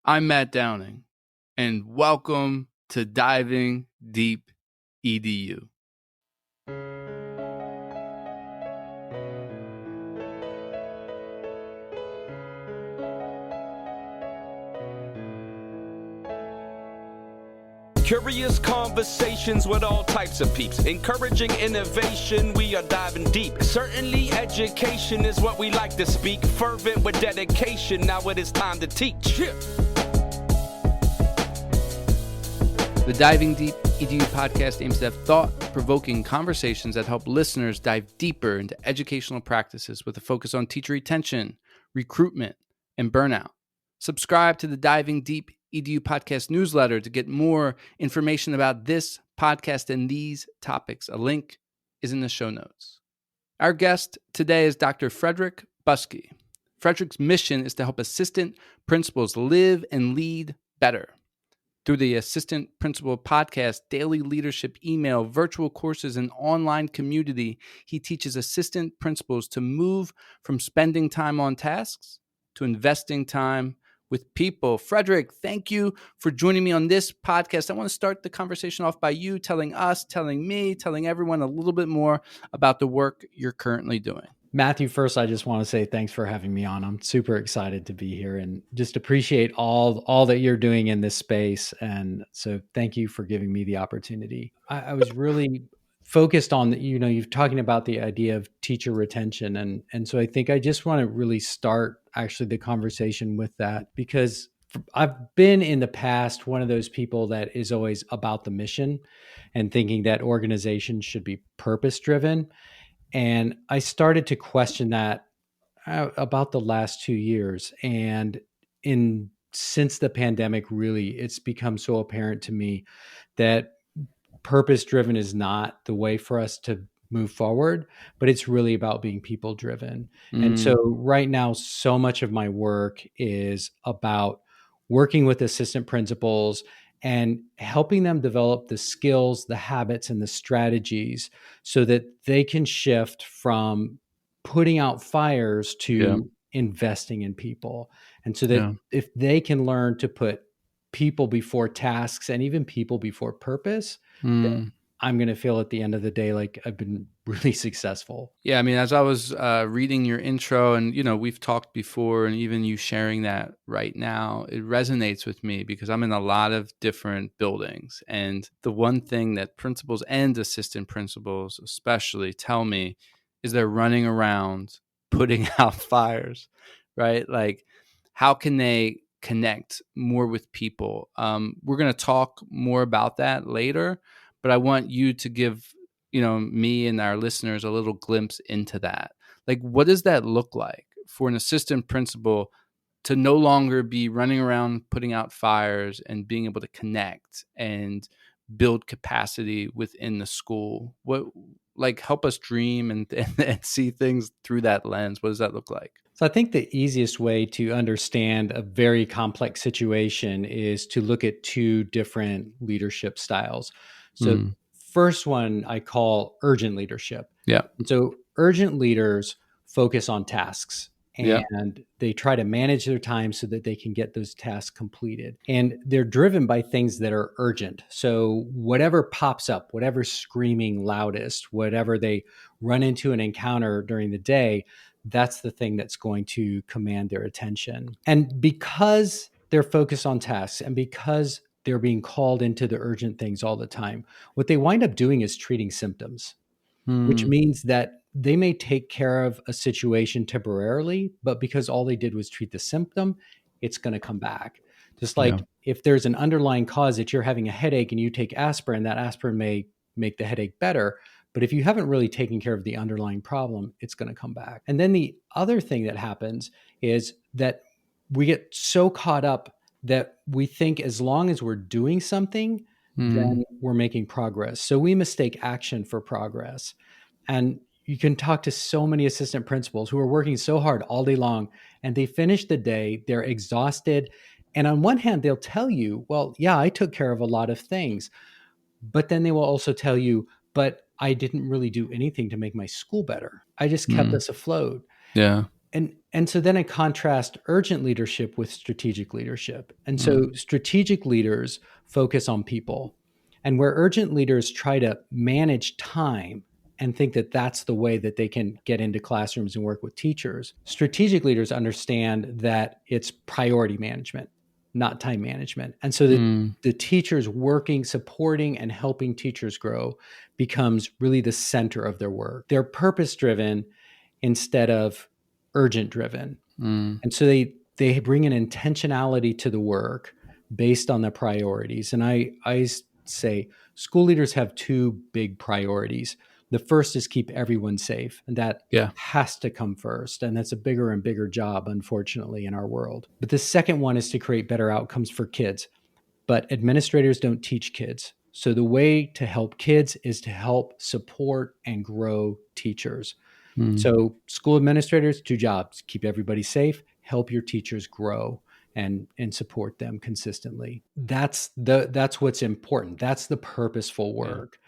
I'm Matt Downing, and welcome to Diving Deep EDU. Curious conversations with all types of peeps. Encouraging innovation, we are diving deep. Certainly education is what we like to speak. Fervent with dedication, now it is time to teach. Yeah. The Diving Deep EDU podcast aims to have thought-provoking conversations that help listeners dive deeper into educational practices with a focus on teacher retention, recruitment, and burnout. Subscribe to the Diving Deep EDU podcast newsletter to get more information about this podcast and these topics. A link is in the show notes. Our guest today is Dr. Frederick Buskey. Frederick's mission is to help assistant principals live and lead better. Through the Assistant Principal Podcast, daily leadership email, virtual courses, and online community, he teaches assistant principals to move from spending time on tasks to investing time with people. Frederick, thank you for joining me on this podcast. I want to start the conversation off by you telling us, telling me, telling everyone a little bit more about the work you're currently doing. Matthew, first, I just want to say thanks for having me on. I'm super excited to be here and just appreciate all that you're doing in this space. And so thank you for giving me the opportunity. I was really focused on, you're talking about the idea of teacher retention. And so I think I just want to really start actually the conversation with that, because I've been in the past one of those people that is always about the mission and thinking that organizations should be purpose-driven. And I started to question that about the last 2 years. And since the pandemic, really, it's become so apparent to me that purpose-driven is not the way for us to move forward, but it's really about being people-driven. And so right now, so much of my work is about working with assistant principals and helping them develop the skills, the habits, and the strategies so that they can shift from putting out fires to investing in people. And so that if they can learn to put people before tasks and even people before purpose, then I'm going to feel at the end of the day like I've been really successful. Yeah, I mean, as I was reading your intro and, we've talked before, and even you sharing that right now, it resonates with me because I'm in a lot of different buildings. And the one thing that principals and assistant principals especially tell me is they're running around putting out fires, right? Like, how can they connect more with people? We're going to talk more about that later, but I want you to give me and our listeners a little glimpse into that. Like, what does that look like for an assistant principal to no longer be running around putting out fires and being able to connect and build capacity within the school? Help us dream and see things through that lens. What does that look like? So I think the easiest way to understand a very complex situation is to look at two different leadership styles. So first one I call urgent leadership. Yeah. And so urgent leaders focus on tasks and they try to manage their time so that they can get those tasks completed. And they're driven by things that are urgent. So whatever pops up, whatever's screaming loudest, whatever they run into and encounter during the day, that's the thing that's going to command their attention. And because they're focused on tasks and because they're being called into the urgent things all the time, what they wind up doing is treating symptoms, which means that they may take care of a situation temporarily, but because all they did was treat the symptom, it's going to come back. Just like if there's an underlying cause that you're having a headache and you take aspirin, that aspirin may make the headache better. But if you haven't really taken care of the underlying problem, it's going to come back. And then the other thing that happens is that we get so caught up that we think as long as we're doing something, then we're making progress. So we mistake action for progress. And you can talk to so many assistant principals who are working so hard all day long, and they finish the day, they're exhausted. And on one hand, they'll tell you, well, yeah, I took care of a lot of things. But then they will also tell you, but I didn't really do anything to make my school better. I just kept us afloat. Yeah. And so then I contrast urgent leadership with strategic leadership. And so strategic leaders focus on people, and where urgent leaders try to manage time and think that that's the way that they can get into classrooms and work with teachers, strategic leaders understand that it's priority management, not time management. And so that the teachers working, supporting, and helping teachers grow becomes really the center of their work. They're purpose driven instead of urgent driven. And so they bring an intentionality to the work based on the priorities. And I say school leaders have two big priorities. The first is keep everyone safe, and that has to come first. And that's a bigger and bigger job, unfortunately, in our world. But the second one is to create better outcomes for kids. But administrators don't teach kids. So the way to help kids is to help support and grow teachers. So school administrators, two jobs: keep everybody safe, help your teachers grow and support them consistently. That's what's important. That's the purposeful work.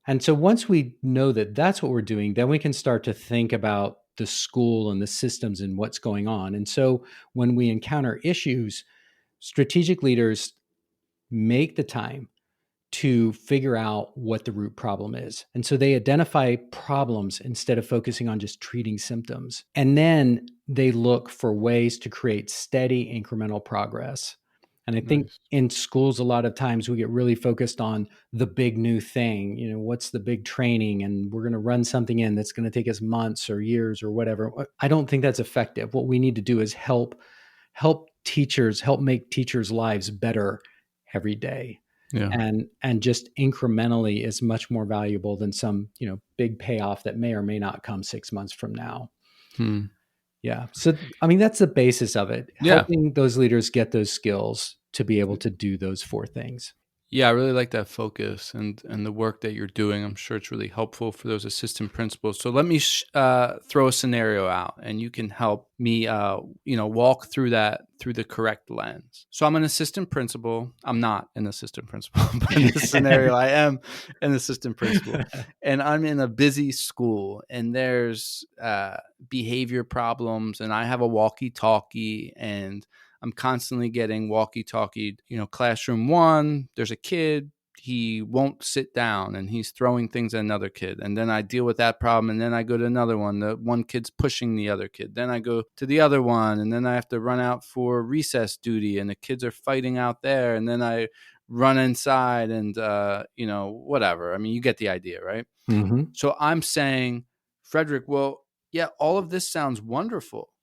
And so once we know that that's what we're doing, then we can start to think about the school and the systems and what's going on. And so when we encounter issues, strategic leaders make the time to figure out what the root problem is. And so they identify problems instead of focusing on just treating symptoms. And then they look for ways to create steady incremental progress. And I think in schools, a lot of times we get really focused on the big new thing. You know, what's the big training? And we're going to run something in that's going to take us months or years or whatever. I don't think that's effective. What we need to do is help teachers, help make teachers' lives better every day. And just incrementally is much more valuable than some, big payoff that may or may not come 6 months from now. Yeah. So, I mean, that's the basis of it. Helping those leaders get those skills to be able to do those four things. Yeah, I really like that focus and the work that you're doing. I'm sure it's really helpful for those assistant principals. So let me throw a scenario out, and you can help me, walk through that through the correct lens. So I'm an assistant principal. I'm not an assistant principal, but in this scenario, I am an assistant principal, and I'm in a busy school, and there's behavior problems, and I have a walkie-talkie, and I'm constantly getting walkie-talkie, classroom 1, there's a kid, he won't sit down and he's throwing things at another kid. And then I deal with that problem. And then I go to another one. The one kid's pushing the other kid. Then I go to the other one. And then I have to run out for recess duty and the kids are fighting out there. And then I run inside and, whatever. I mean, you get the idea, right? So I'm saying, Frederick, well, yeah, all of this sounds wonderful,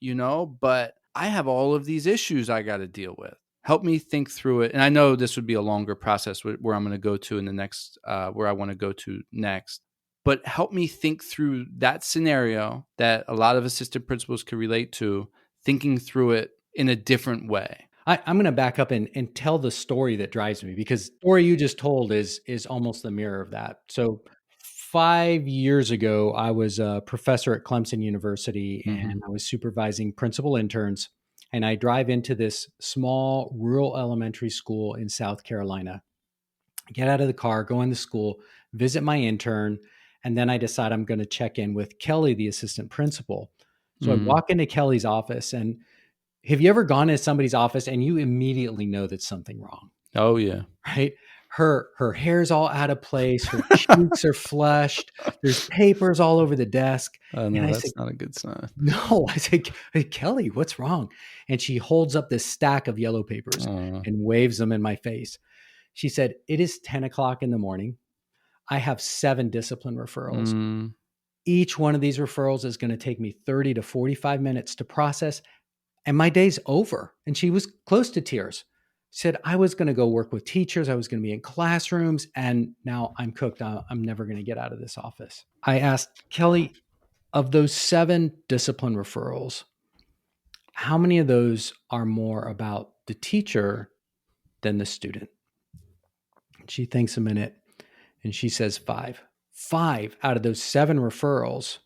but I have all of these issues I got to deal with. Help me think through it. And I know this would be a longer process where I'm going to go to in the next, where I want to go to next. But help me think through that scenario that a lot of assistant principals can relate to, thinking through it in a different way. I'm going to back up and tell the story that drives me, because the story you just told is almost the mirror of that. So 5 years ago, I was a professor at Clemson University, and I was supervising principal interns. And I drive into this small rural elementary school in South Carolina, get out of the car, go into school, visit my intern, and then I decide I'm going to check in with Kelly, the assistant principal. So I walk into Kelly's office, and have you ever gone into somebody's office and you immediately know that something wrong? Oh, yeah. Right? Her hair's all out of place. Her cheeks are flushed. There's papers all over the desk. Oh, no, that's not a good sign. No, I said, hey, Kelly, what's wrong? And she holds up this stack of yellow papers and waves them in my face. She said, it is 10 o'clock in the morning. I have 7 discipline referrals. Each one of these referrals is going to take me 30 to 45 minutes to process, and my day's over. And she was close to tears. Said I was going to go work with teachers. I was going to be in classrooms, and now I'm cooked. I'm never going to get out of this office. I asked Kelly, of those 7 discipline referrals, how many of those are more about the teacher than the student? She thinks a minute and she says 5. 5 out of those 7 referrals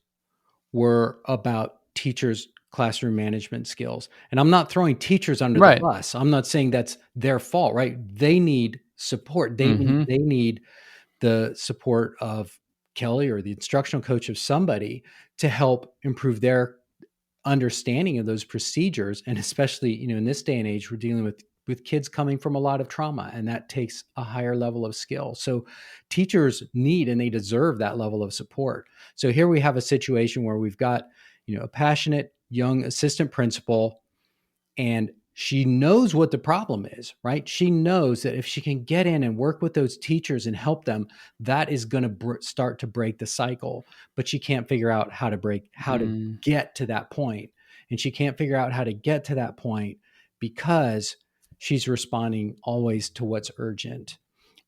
were about teachers' classroom management skills. And I'm not throwing teachers under the bus. I'm not saying that's their fault, right? They need support. They need the support of Kelly or the instructional coach of somebody to help improve their understanding of those procedures. And especially, in this day and age, we're dealing with kids coming from a lot of trauma, and that takes a higher level of skill. So teachers need and they deserve that level of support. So here we have a situation where we've got, a passionate young assistant principal, and she knows what the problem is, right? She knows that if she can get in and work with those teachers and help them, that is going to start to break the cycle. But she can't figure out how to get to that point. And she can't figure out how to get to that point because she's responding always to what's urgent.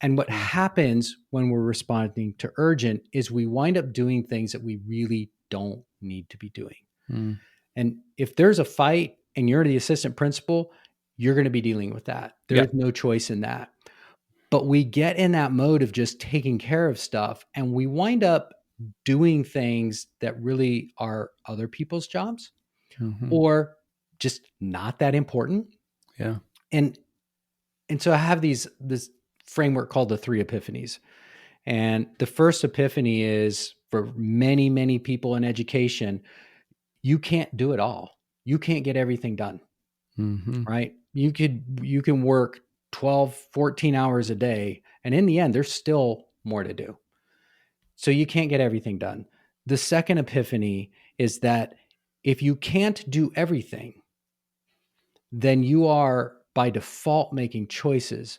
And what happens when we're responding to urgent is we wind up doing things that we really don't need to be doing. And if there's a fight and you're the assistant principal, you're going to be dealing with that. There's no choice in that. But we get in that mode of just taking care of stuff, and we wind up doing things that really are other people's jobs or just not that important. Yeah. And so I have this framework called the 3 epiphanies. And the first epiphany is, for many, many people in education, you can't do it all. You can't get everything done, right? You can work 12, 14 hours a day, and in the end, there's still more to do. So you can't get everything done. The second epiphany is that if you can't do everything, then you are by default making choices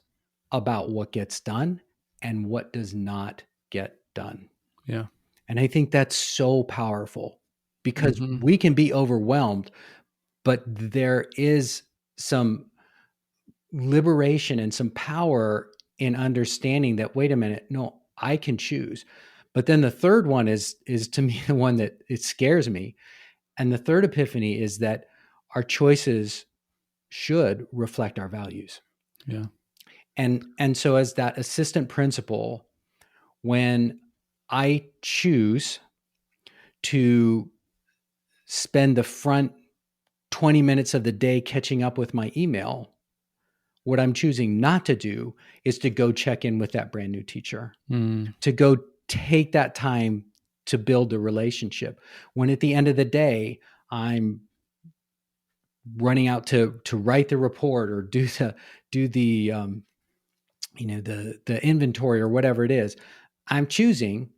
about what gets done and what does not get done. Yeah. And I think that's so powerful, because we can be overwhelmed, but there is some liberation and some power in understanding that, wait a minute, no, I can choose. But then the third one is to me the one that it scares me. And the third epiphany is that our choices should reflect our values. Yeah. And so as that assistant principal, when I choose to spend the front 20 minutes of the day catching up with my email, what I'm choosing not to do is to go check in with that brand new teacher, to go take that time to build a relationship. When at the end of the day, I'm running out to write the report or do the inventory or whatever it is, I'm choosing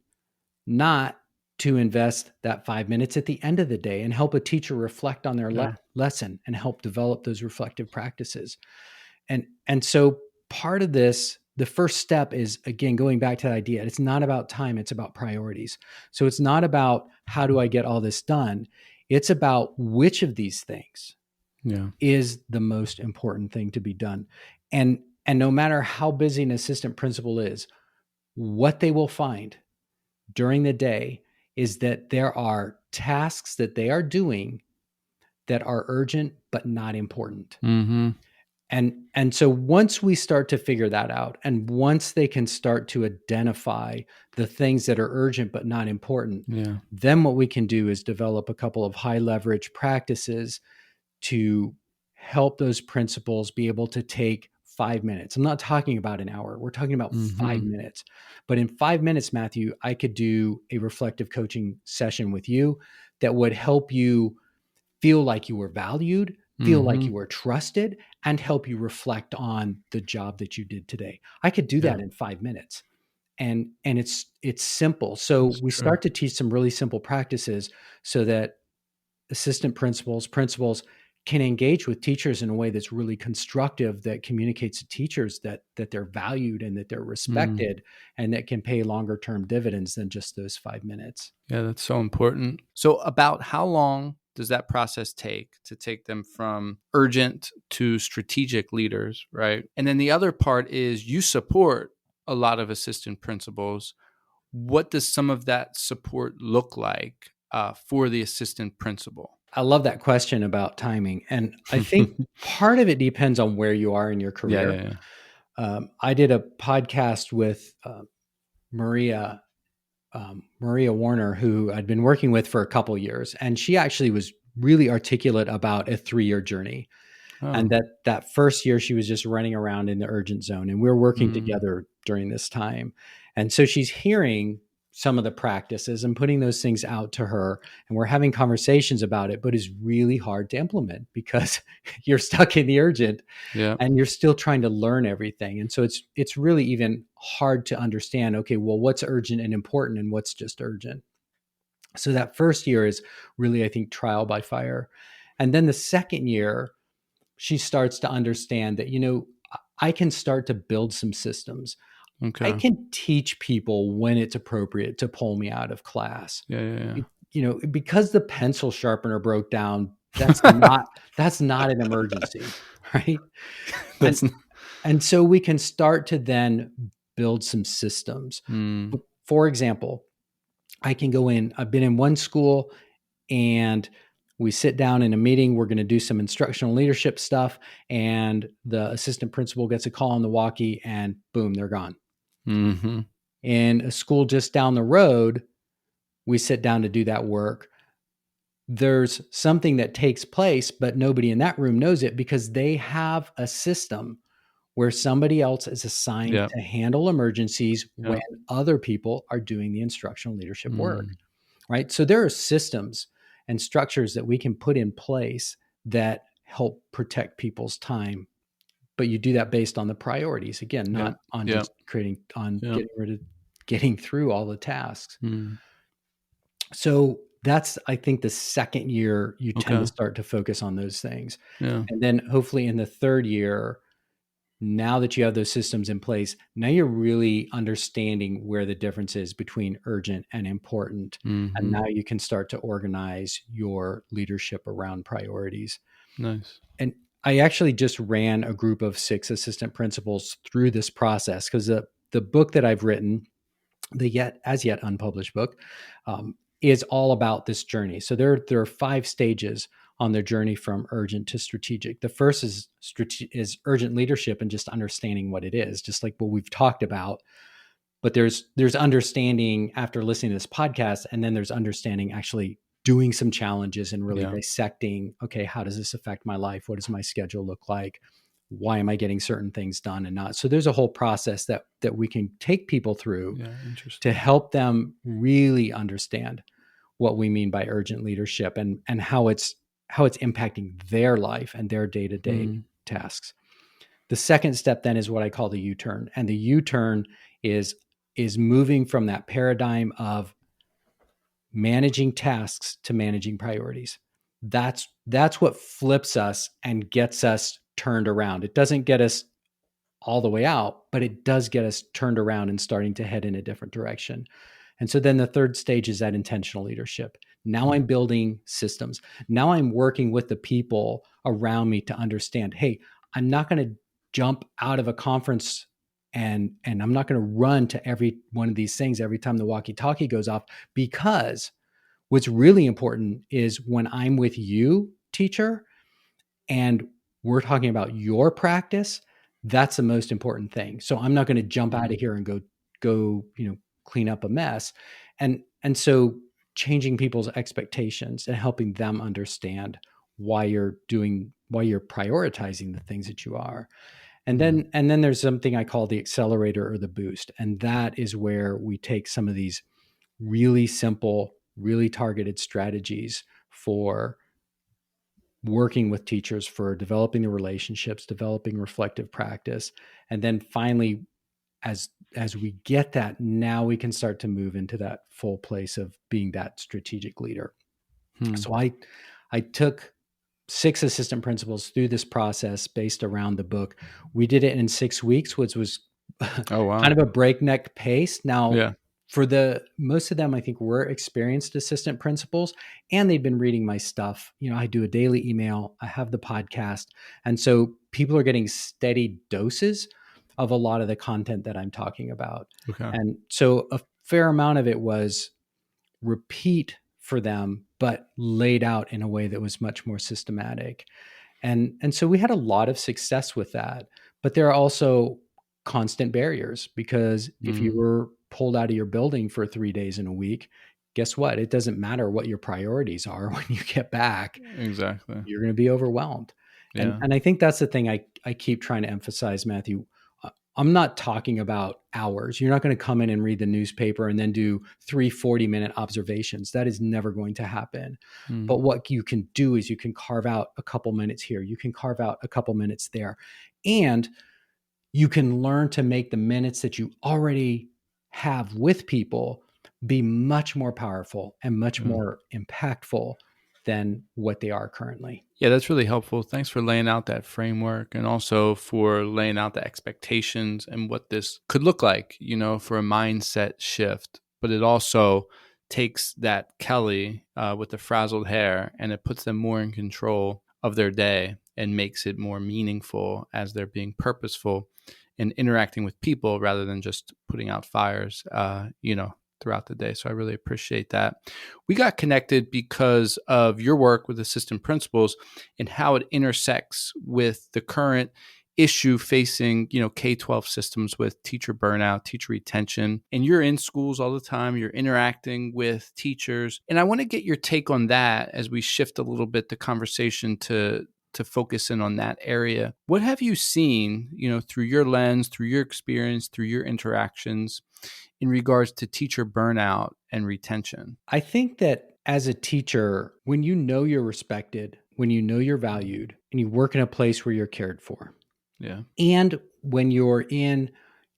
not to invest that 5 minutes at the end of the day and help a teacher reflect on their lesson and help develop those reflective practices. And so part of this, the first step is, again, going back to that idea. It's not about time. It's about priorities. So it's not about how do I get all this done? It's about which of these things is the most important thing to be done. And no matter how busy an assistant principal is, what they will find during the day is that there are tasks that they are doing that are urgent but not important. And so once we start to figure that out, and once they can start to identify the things that are urgent but not important, then what we can do is develop a couple of high leverage practices to help those principals be able to take 5 minutes. I'm not talking about an hour. We're talking about 5 minutes. But in 5 minutes, Matthew, I could do a reflective coaching session with you that would help you feel like you were valued, feel like you were trusted, and help you reflect on the job that you did today. I could do that in 5 minutes. And it's simple. So we start to teach some really simple practices so that assistant principals can engage with teachers in a way that's really constructive, that communicates to teachers that they're valued and that they're respected, and that can pay longer term dividends than just those 5 minutes. Yeah, that's so important. So about how long does that process take to take them from urgent to strategic leaders, right? And then the other part is you support a lot of assistant principals. What does some of that support look like for the assistant principal? I love that question about timing. And I think part of it depends on where you are in your career. I did a podcast with Maria Warner, who I'd been working with for a couple years. And she actually was really articulate about a 3-year journey. And that first year she was just running around in the urgent zone, and we were working together during this time. And so she's hearing some of the practices and putting those things out to her, and we're having conversations about it, but it's really hard to implement because you're stuck in the urgent and you're still trying to learn everything. And so it's really even hard to understand, okay, well, what's urgent and important and what's just urgent. So that first year is really, I think, trial by fire. And then the second year, she starts to understand that, I can start to build some systems. Okay. I can teach people when it's appropriate to pull me out of class. Yeah. Because the pencil sharpener broke down, that's not an emergency, right? And so we can start to then build some systems. For example, I can go in, I've been in one school and we sit down in a meeting, we're going to do some instructional leadership stuff, and the assistant principal gets a call on the walkie and boom, they're gone. Mm-hmm. In a school just down the road, we sit down to do that work. There's something that takes place, but nobody in that room knows it because they have a system where somebody else is assigned to handle emergencies when other people are doing the instructional leadership work, right? So there are systems and structures that we can put in place that help protect people's time. But you do that based on the priorities, again, not on just getting through all the tasks. So that's, I think, the second year you tend to start to focus on those things. And then hopefully in the third year, now that you have those systems in place, now you're really understanding where the difference is between urgent and important. And now you can start to organize your leadership around priorities. Nice. And I actually just ran a group of 6 assistant principals through this process because the book that I've written, the as yet unpublished book, is all about this journey. So there are 5 stages on their journey from urgent to strategic. The first is urgent leadership and just understanding what it is, just like what we've talked about. But there's understanding after listening to this podcast, and then there's understanding actually doing some challenges and really dissecting, okay, how does this affect my life? What does my schedule look like? Why am I getting certain things done and not? So there's a whole process that we can take people through to help them really understand what we mean by urgent leadership and how it's impacting their life and their day-to-day tasks. The second step then is what I call the U-turn. And the U-turn is moving from that paradigm of managing tasks to managing priorities. That's what flips us and gets us turned around. It doesn't get us all the way out, but it does get us turned around and starting to head in a different direction. And so then the third stage is that intentional leadership. Now I'm building systems. Now I'm working with the people around me to understand, hey, I'm not going to jump out of a conference and I'm not going to run to every one of these things every time the walkie-talkie goes off, because what's really important is when I'm with you, teacher, and we're talking about your practice, that's the most important thing. So I'm not going to jump out of here and go, clean up a mess. And so changing people's expectations and helping them understand why you're prioritizing the things that you are. And then there's something I call the accelerator or the boost. And that is where we take some of these really simple, really targeted strategies for working with teachers, for developing the relationships, developing reflective practice. And then finally, as we get that, now we can start to move into that full place of being that strategic leader. So I took 6 assistant principals through this process based around the book. We did it in 6 weeks, which was kind of a breakneck pace. Now, for most of them, I think were experienced assistant principals, and they've been reading my stuff. I do a daily email, I have the podcast. And so people are getting steady doses of a lot of the content that I'm talking about. And so a fair amount of it was repeat for them, but laid out in a way that was much more systematic. And so we had a lot of success with that, but there are also constant barriers, because if you were pulled out of your building for 3 days in a week, guess what? It doesn't matter what your priorities are when you get back. Exactly. You're going to be overwhelmed. And I think that's the thing I keep trying to emphasize, Matthew. I'm not talking about hours. You're not going to come in and read the newspaper and then do 3 40-minute observations. That is never going to happen. But what you can do is you can carve out a couple minutes here. You can carve out a couple minutes there. And you can learn to make the minutes that you already have with people be much more powerful and much more impactful than what they are currently. Yeah, that's really helpful. Thanks for laying out that framework and also for laying out the expectations and what this could look like, for a mindset shift. But it also takes that Kelly with the frazzled hair and it puts them more in control of their day and makes it more meaningful as they're being purposeful and interacting with people rather than just putting out fires, throughout the day. So I really appreciate that. We got connected because of your work with assistant principals and how it intersects with the current issue facing, K-12 systems with teacher burnout, teacher retention. And you're in schools all the time. You're interacting with teachers. And I want to get your take on that as we shift a little bit the conversation to focus in on that area. What have you seen, through your lens, through your experience, through your interactions in regards to teacher burnout and retention? I think that as a teacher, when you know you're respected, when you know you're valued, and you work in a place where you're cared for, Yeah. and when you're in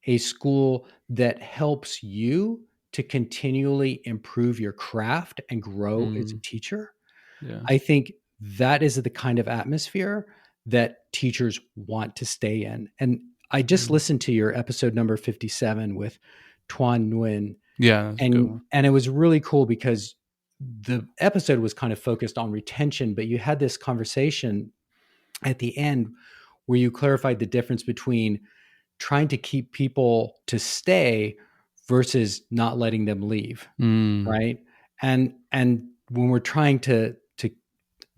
a school that helps you to continually improve your craft and grow as a teacher, Yeah. I think that is the kind of atmosphere that teachers want to stay in. And I just listened to your episode number 57 with Tuan Nguyen. Yeah. That's a good one. And it was really cool because the episode was kind of focused on retention, but you had this conversation at the end where you clarified the difference between trying to keep people to stay versus not letting them leave. Right. And when we're trying to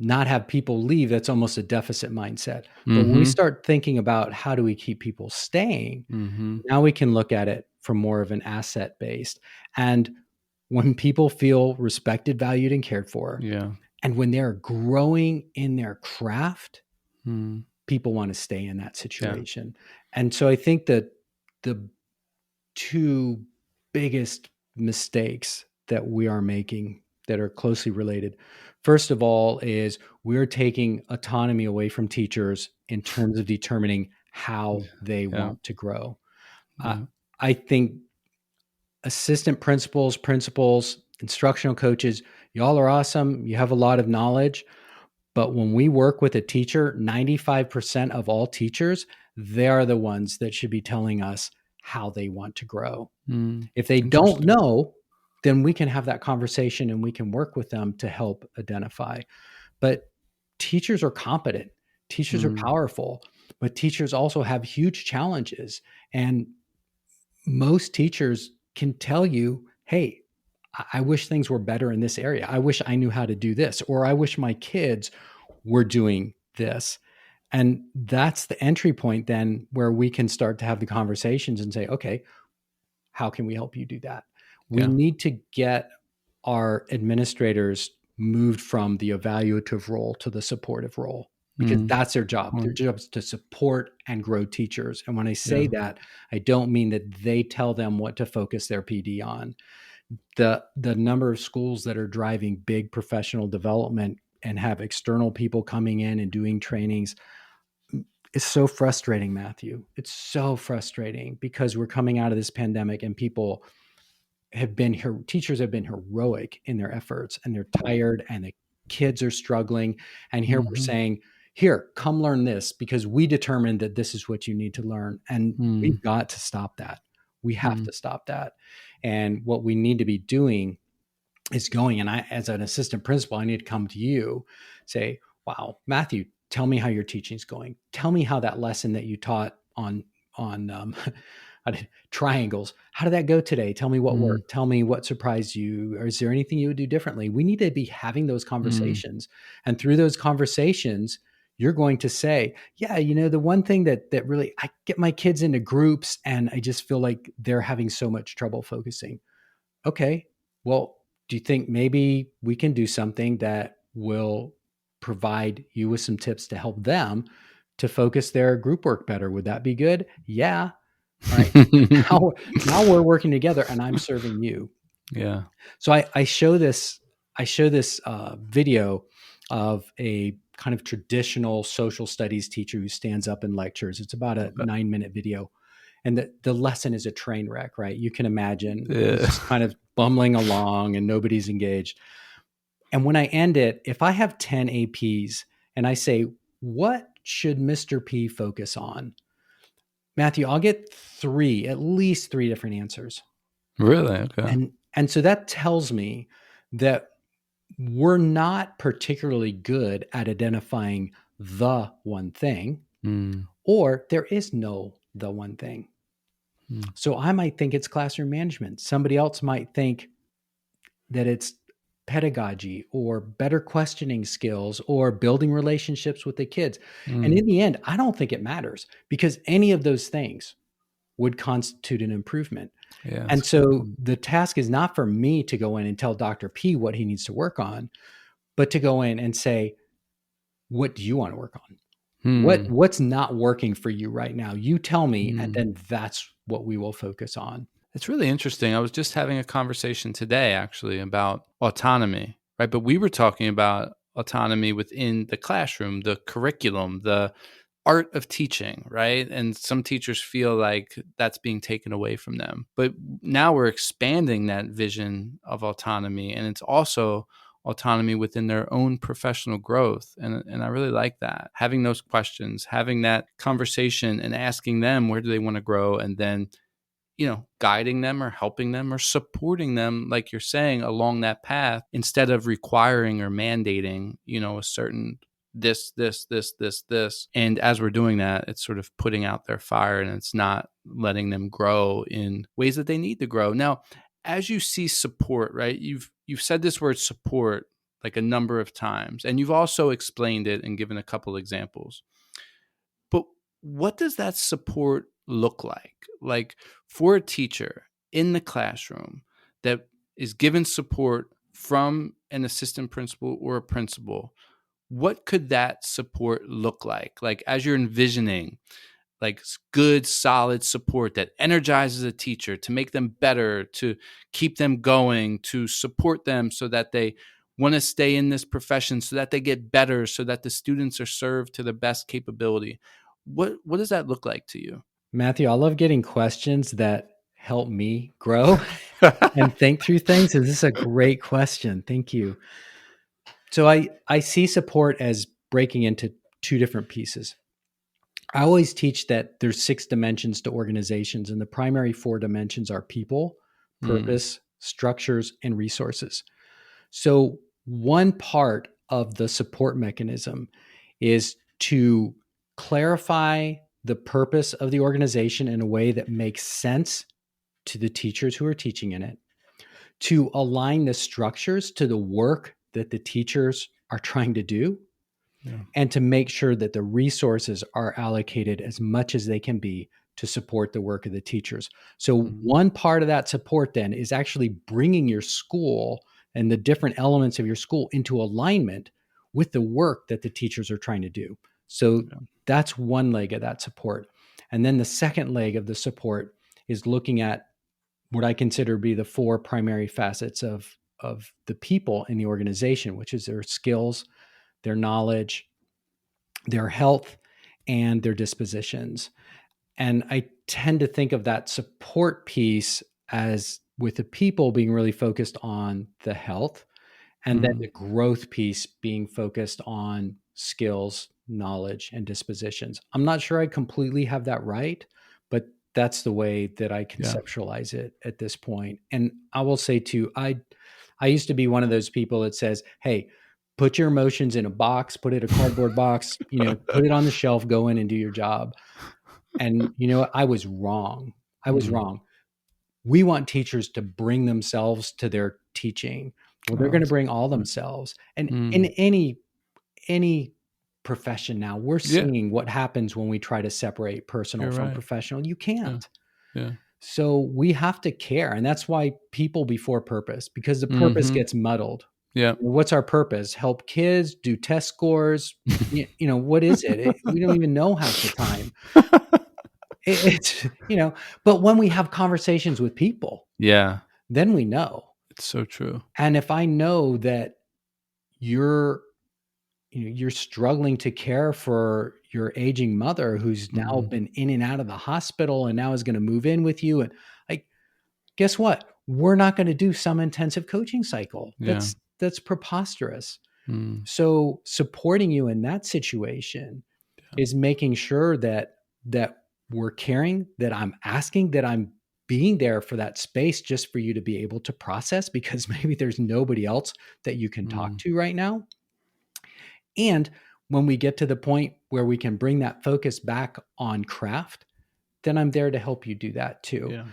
not have people leave, that's almost a deficit mindset. But when we start thinking about how do we keep people staying, now we can look at it from more of an asset based. And when people feel respected, valued, and cared for, and when they're growing in their craft, people want to stay in that situation. And so I think that the two biggest mistakes that we are making that are closely related, first of all, is we're taking autonomy away from teachers in terms of determining how they want to grow. I think assistant principals, instructional coaches, y'all are awesome. You have a lot of knowledge. But when we work with a teacher, 95% of all teachers, they are the ones that should be telling us how they want to grow. If they don't know, then we can have that conversation and we can work with them to help identify. But teachers are competent. Teachers are powerful, but teachers also have huge challenges. And most teachers can tell you, hey, I wish things were better in this area. I wish I knew how to do this, or I wish my kids were doing this. And that's the entry point then where we can start to have the conversations and say, okay, how can we help you do that? We need to get our administrators moved from the evaluative role to the supportive role, because that's their job. Their job is to support and grow teachers. And when I say that, I don't mean that they tell them what to focus their PD on. The number of schools that are driving big professional development and have external people coming in and doing trainings is so frustrating, Matthew. It's so frustrating because we're coming out of this pandemic and people have been here. Teachers have been heroic in their efforts and they're tired and the kids are struggling. And here we're saying, here, come learn this because we determined that this is what you need to learn. And we've got to stop that. We have to stop that. And what we need to be doing is going, and I, as an assistant principal, I need to come to you, say, wow, Matthew, tell me how your teaching's going. Tell me how that lesson that you taught on triangles, how did that go today? Tell me what worked. Tell me what surprised you. Or is there anything you would do differently? We need to be having those conversations. And through those conversations, you're going to say, yeah, the one thing that really, I get my kids into groups and I just feel like they're having so much trouble focusing. Okay, well, do you think maybe we can do something that will provide you with some tips to help them to focus their group work better? Would that be good? Yeah. right? now, now we're working together and I'm serving you. Yeah. So I show this video of a kind of traditional social studies teacher who stands up and lectures. It's about a 9-minute video. And the lesson is a train wreck, right? You can imagine he's just kind of bumbling along and nobody's engaged. And when I end it, if I have 10 APs and I say, what should Mr. P focus on? Matthew, I'll get at least three different answers. Really? Okay. And so that tells me that we're not particularly good at identifying the one thing, or there is no the one thing. So I might think it's classroom management. Somebody else might think that it's pedagogy or better questioning skills or building relationships with the kids. And in the end, I don't think it matters because any of those things would constitute an improvement. Yeah, and so the task is not for me to go in and tell Dr. P what he needs to work on, but to go in and say, what do you want to work on? What's not working for you right now? You tell me, and then that's what we will focus on. It's really interesting. I was just having a conversation today, actually, about autonomy, right? But we were talking about autonomy within the classroom, the curriculum, the art of teaching, right? And some teachers feel like that's being taken away from them. But now we're expanding that vision of autonomy, and it's also autonomy within their own professional growth. And I really like that. Having those questions, having that conversation and asking them where do they want to grow, and then guiding them or helping them or supporting them, like you're saying, along that path, instead of requiring or mandating, a certain this. And as we're doing that, it's sort of putting out their fire and it's not letting them grow in ways that they need to grow. Now, as you see support, right, you've said this word support like a number of times, and you've also explained it and given a couple examples. But what does that support look like? Like for a teacher in the classroom that is given support from an assistant principal or a principal, what could that support look like? Like as you're envisioning, like good, solid support that energizes a teacher to make them better, to keep them going, to support them so that they want to stay in this profession, so that they get better, so that the students are served to the best capability. What does that look like to you? Matthew, I love getting questions that help me grow and think through things. And this is a great question. Thank you. So I see support as breaking into two different pieces. I always teach that there's 6 dimensions to organizations, and the primary 4 dimensions are people, purpose, structures, and resources. So one part of the support mechanism is to clarify the purpose of the organization in a way that makes sense to the teachers who are teaching in it, to align the structures to the work that the teachers are trying to do, and to make sure that the resources are allocated as much as they can be to support the work of the teachers. So one part of that support then is actually bringing your school and the different elements of your school into alignment with the work that the teachers are trying to do. So that's one leg of that support. And then the second leg of the support is looking at what I consider to be the 4 primary facets of the people in the organization, which is their skills, their knowledge, their health, and their dispositions. And I tend to think of that support piece as with the people being really focused on the health, and then the growth piece being focused on skills, knowledge, and dispositions. I'm not sure I completely have that right, but that's the way that I conceptualize it at this point. And I will say too, I used to be one of those people that says, hey, put your emotions in a box, put it in a cardboard box, put it on the shelf, go in and do your job. And I was wrong. Wrong. We want teachers to bring themselves to their teaching. Well, they're going to bring all themselves. And in any profession now, we're seeing what happens when we try to separate personal from professional. You can't. Yeah. So we have to care. And that's why people before purpose, because the purpose gets muddled. Yeah. What's our purpose? Help kids, do test scores. What is it? We don't even know half the time. It's, but when we have conversations with people, Yeah. then we know. It's so true. And if I know that you're struggling to care for your aging mother who's now been in and out of the hospital and now is going to move in with you, and like, guess what? We're not going to do some intensive coaching cycle. Yeah. That's preposterous. Mm. So supporting you in that situation is making sure that we're caring, that I'm asking, that I'm being there for that space just for you to be able to process, because maybe there's nobody else that you can talk to right now. And when we get to the point where we can bring that focus back on craft, then I'm there to help you do that too. Yeah.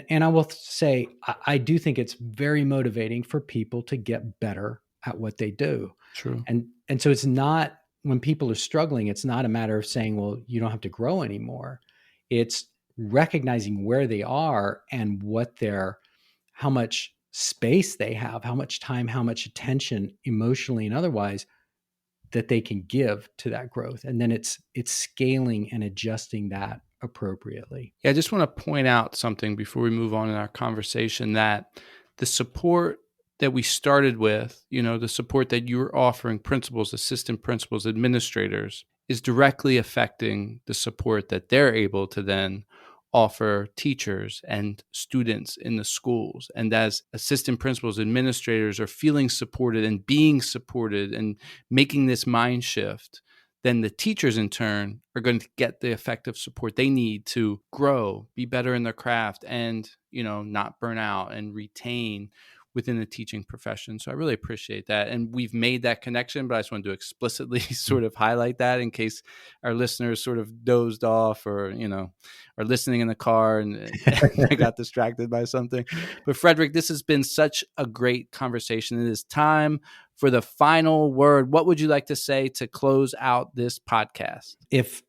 And I will say, I do think it's very motivating for people to get better at what they do. True. And so it's not, when people are struggling, it's not a matter of saying, well, you don't have to grow anymore. It's recognizing where they are and how much space they have, how much time, how much attention, emotionally and otherwise, that they can give to that growth. And then it's scaling and adjusting that appropriately. Yeah, I just want to point out something before we move on in our conversation, that the support that we started with, the support that you're offering principals, assistant principals, administrators, is directly affecting the support that they're able to then offer teachers and students in the schools. And as assistant principals, administrators are feeling supported and being supported and making this mind shift, then the teachers in turn are going to get the effective support they need to grow, be better in their craft, and, not burn out and retain within the teaching profession. So I really appreciate that. And we've made that connection, but I just wanted to explicitly sort of highlight that in case our listeners sort of dozed off or, are listening in the car and I got distracted by something. But Frederick, this has been such a great conversation. It is time for the final word. What would you like to say to close out this podcast? If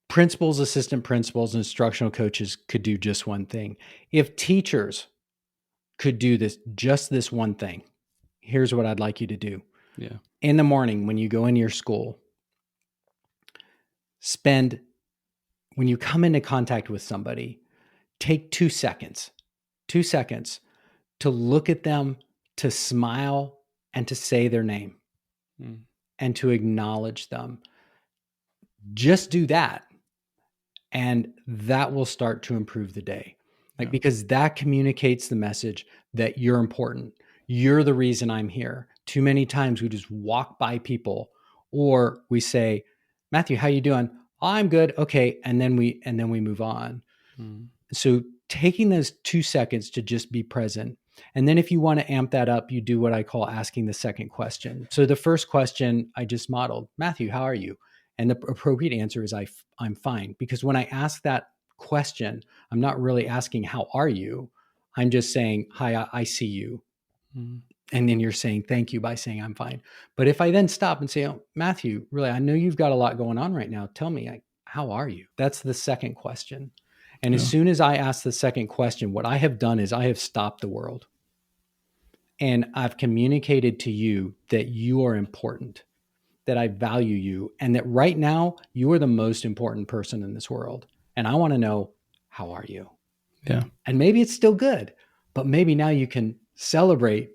principals, assistant principals, and instructional coaches could do just one thing, if teachers could do just this one thing, here's what I'd like you to do. Yeah. In the morning, when you go into your school, when you come into contact with somebody, take 2 seconds to look at them, to smile, and to say their name and to acknowledge them. Just do that. And that will start to improve the day. Because that communicates the message that you're important. You're the reason I'm here. Too many times we just walk by people, or we say, Matthew, how you doing? Oh, I'm good. Okay. And then we move on. So taking those 2 seconds to just be present. And then if you want to amp that up, you do what I call asking the second question. So the first question I just modeled, Matthew, how are you? And the appropriate answer is I'm fine. Because when I ask that question, I'm not really asking, how are you? I'm just saying, hi, I see you. And then you're saying thank you by saying I'm fine. But if I then stop and say, oh, Matthew, really, I know you've got a lot going on right now. Tell me, how are you? That's the second question. And as soon as I ask the second question, what I have done is I have stopped the world. And I've communicated to you that you are important, that I value you, and that right now you are the most important person in this world. And I want to know, how are you? Yeah. And maybe it's still good, but maybe now you can celebrate,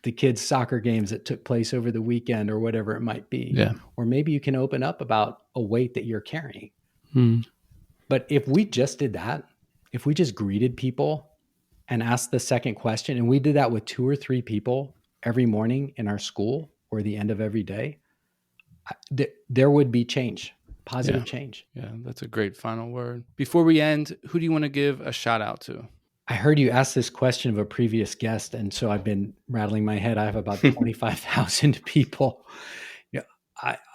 the kids' soccer games that took place over the weekend or whatever it might be. Yeah. Or maybe you can open up about a weight that you're carrying. But if we just did that, if we just greeted people and asked the second question, and we did that with 2 or 3 people every morning in our school or the end of every day, there would be change, positive change. Yeah, that's a great final word. Before we end, who do you want to give a shout out to? I heard you ask this question of a previous guest, and so I've been rattling my head. I have about 25,000 people.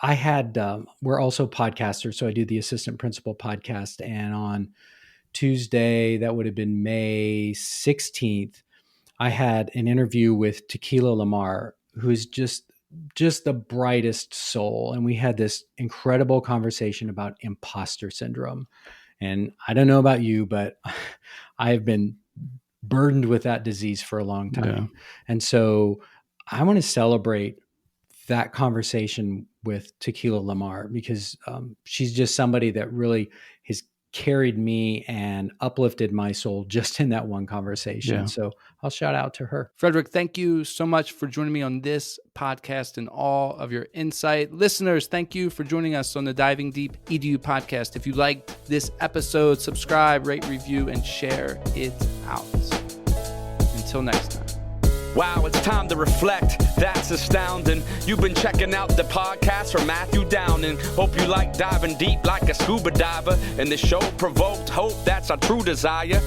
I had, we're also podcasters, so I do the Assistant Principal podcast, and on Tuesday, that would have been May 16th, I had an interview with Tequila Lamar, who is just the brightest soul. And we had this incredible conversation about imposter syndrome. And I don't know about you, but I've been burdened with that disease for a long time. Yeah. And so I want to celebrate that conversation with Tequila Lamar, because she's just somebody that really has carried me and uplifted my soul just in that one conversation. Yeah. So I'll shout out to her. Frederick, thank you so much for joining me on this podcast and all of your insight. Listeners, thank you for joining us on the Diving Deep EDU podcast. If you liked this episode, subscribe, rate, review, and share it out. Until next time. Wow, it's time to reflect. That's astounding. You've been checking out the podcast from Matthew Downing. Hope you like diving deep like a scuba diver. And the show provoked hope. That's our true desire.